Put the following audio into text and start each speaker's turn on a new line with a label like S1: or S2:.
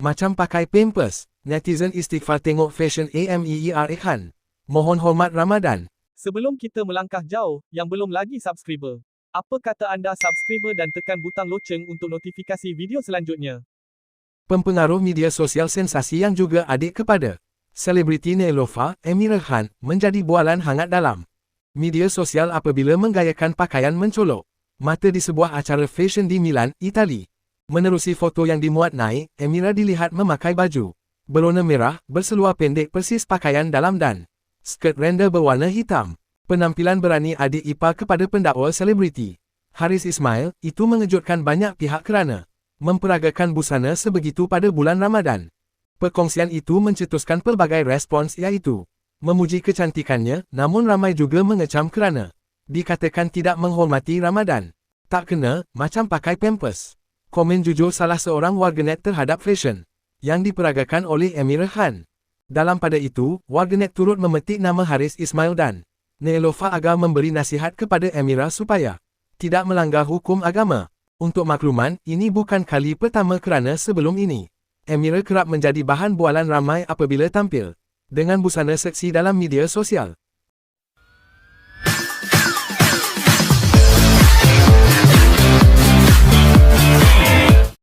S1: Macam pakai pampers. Netizen istighfar tengok fashion Ameera Khan. Mohon hormat Ramadan.
S2: Sebelum kita melangkah jauh, yang belum lagi subscriber, apa kata anda subscriber dan tekan butang loceng untuk notifikasi video selanjutnya?
S1: Pempengaruh media sosial sensasi yang juga adik kepada selebriti Neelofa, Ameera Khan, menjadi bualan hangat dalam media sosial apabila menggayakan pakaian mencolok mata di sebuah acara fashion di Milan, Itali. Menerusi foto yang dimuat naik, Ameera dilihat memakai baju berwarna merah, berseluar pendek persis pakaian dalam dan skirt renda berwarna hitam. Penampilan berani adik ipar kepada pendakwa selebriti Haris Ismail, itu mengejutkan banyak pihak kerana memperagakan busana sebegitu pada bulan Ramadan. Perkongsian itu mencetuskan pelbagai respons iaitu memuji kecantikannya, namun ramai juga mengecam kerana dikatakan tidak menghormati Ramadan. Tak kena, macam pakai pampers. Komen jujur salah seorang warganet terhadap fashion yang diperagakan oleh Ameera Khan. Dalam pada itu, warganet turut memetik nama Haris Ismail dan Neelofa agar memberi nasihat kepada Ameera supaya tidak melanggar hukum agama. Untuk makluman, ini bukan kali pertama kerana sebelum ini Ameera kerap menjadi bahan bualan ramai apabila tampil dengan busana seksi dalam media sosial.